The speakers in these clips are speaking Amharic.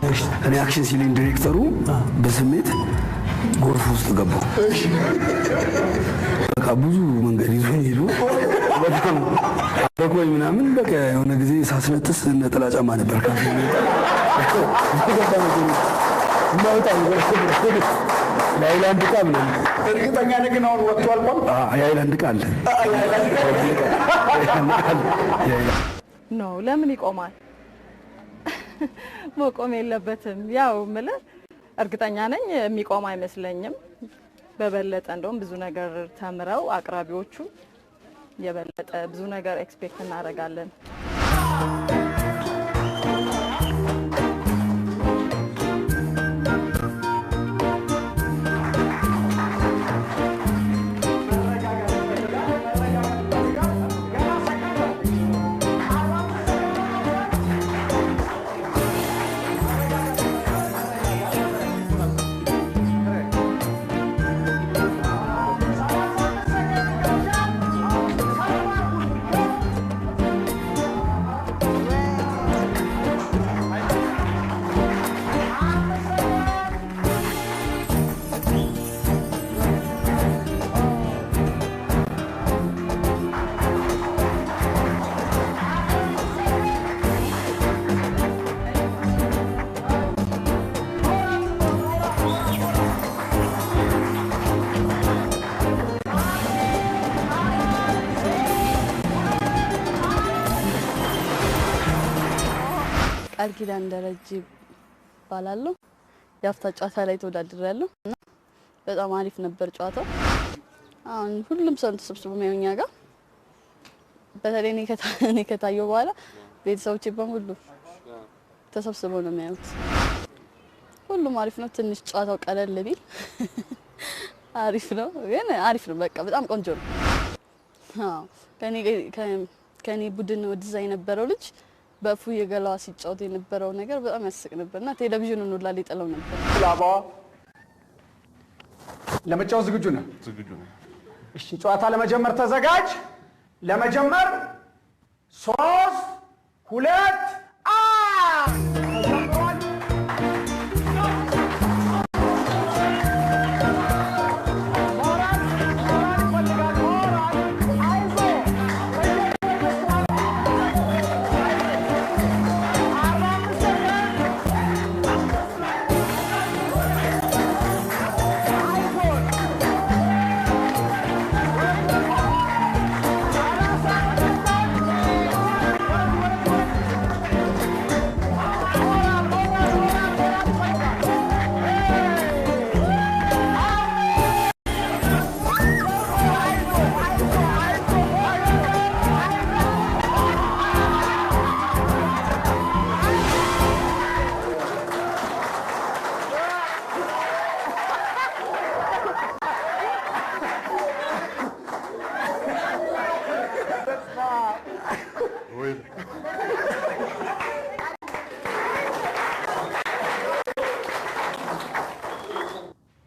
እኔ አክሽን ሲሊንግ ዳይሬክተሩ በስሜት ጎርፍ ውስጥ ገባው በቃ ብዙ መንገድ ይዞኝ ሄዱ በጣም አረቆኝ ምናምን በቃ የሆነ ጊዜ ሳስነጥስ ነጠላ ጫማ ነበር ካፌ የአይላንድ ዕቃ ምናምን እርግጠኛ ነህ ግን አሁን ወጥቶ አልቋል? የአይላንድ ዕቃ አለ ኖ ለምን ይቆማል? መቆም የለበትም። ያው ማለት እርግጠኛ ነኝ የሚቆም አይመስለኝም። በበለጠ እንደውም ብዙ ነገር ተምረው አቅራቢዎቹ የበለጠ ብዙ ነገር ኤክስፔክት እናደርጋለን። ቃልኪዳን ደረጀ ባላለው ያፍታ ጨዋታ ላይ ተወዳድሬያለሁ እና በጣም አሪፍ ነበር ጨዋታው። አሁን ሁሉም ሰው ተሰብስቦ የሚያዩኛ ጋር በተለይ እኔ ከታየው በኋላ ቤተሰቦቼ በሙሉ ተሰብስበው ነው የሚያዩት። ሁሉም አሪፍ ነው። ትንሽ ጨዋታው ቀለል ቢል አሪፍ ነው፣ ግን አሪፍ ነው። በቃ በጣም ቆንጆ ነው። አዎ ከኔ ቡድን ወደዛ የነበረው ልጅ በፉ የገላዋ ሲጫወት የነበረው ነገር በጣም ያስቅ ነበርና ቴሌቪዥኑን ሁላ ሊጠለው ነበር። ላባዋ ለመጫወት ዝግጁ ነህ? ዝግጁ ነኝ። እሺ ጨዋታ ለመጀመር ተዘጋጅ። ለመጀመር 3 2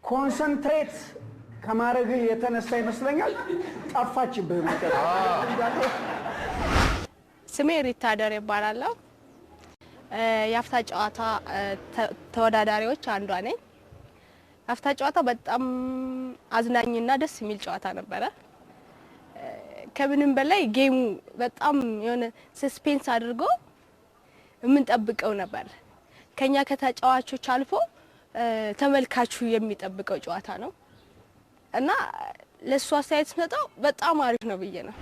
ኮንሰንትሬት ከማረግ የተነሳ ይመስለኛል ጠፋችብህ ማለት ነው። ስሜ ሪታ ደሬ ይባላል። ያፍታ ጨዋታ ተወዳዳሪዎች አንዷ ነኝ። ያፍታ ጨዋታ በጣም አዝናኝና ደስ የሚል ጨዋታ ነበረ። ከምንም በላይ ጌሙ በጣም የሆነ ሰስፔንስ አድርጎ የምንጠብቀው ነበር። ከኛ ከተጫዋቾች አልፎ ተመልካቹ የሚጠብቀው ጨዋታ ነው እና ለሱ አስተያየት ስመጣው በጣም አሪፍ ነው ብዬ ነው።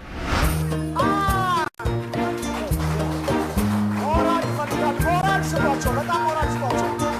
ሞራል ስጧቸው፣ በጣም ሞራል ስጧቸው።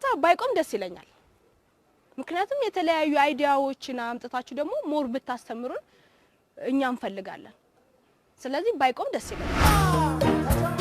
ጨዋታ ባይቆም ደስ ይለኛል። ምክንያቱም የተለያዩ አይዲያዎችን አምጥታችሁ ደግሞ ሞር ብታስተምሩን እኛ እንፈልጋለን። ስለዚህ ባይቆም ደስ ይለኛል።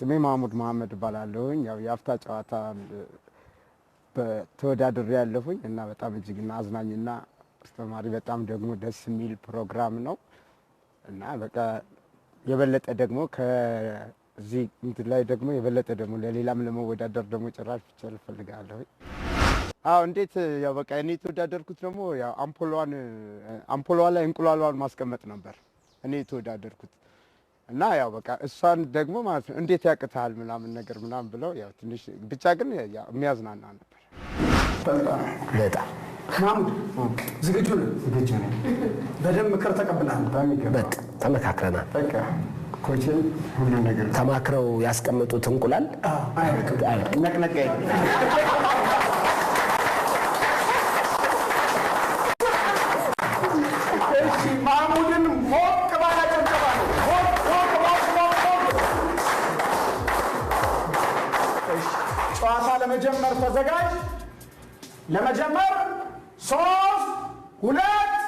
ስሜ ማሙድ መሐመድ ባላለሁኝ ያው የአፍታ ጨዋታ በተወዳድሬ ያለሁኝ እና በጣም እጅግና አዝናኝና አስተማሪ በጣም ደግሞ ደስ የሚል ፕሮግራም ነው እና በቃ የበለጠ ደግሞ ከዚህ እንትን ላይ ደግሞ የበለጠ ደግሞ ለሌላም ለመወዳደር ደግሞ ጭራሽ ፍቸል ፈልጋለሁ። አዎ እንዴት ያው በቃ እኔ ተወዳደርኩት ደግሞ ያው አምፖሏ ላይ እንቁላሏን ማስቀመጥ ነበር እኔ ተወዳደርኩት እና ያው በቃ እሷን ደግሞ ማለት ነው እንዴት ያቅታል ምናምን ነገር ምናምን ብለው ያው ትንሽ ብቻ ግን ያው የሚያዝናና ነበር። በጣም ማሙድ ዝግጁ ነህ? በደንብ ምክር ተቀብለናል። በቃ ተመካክረናል። በቃ ኮቼ ሁሉ ነገር ተማክረው ያስቀመጡት እንቁላል ነቅነቀ ማሙድን ሞቅ ባለ ጭብጨባ ነው። ጨዋታ ለመጀመር ተዘጋጅ። ለመጀመር 3 2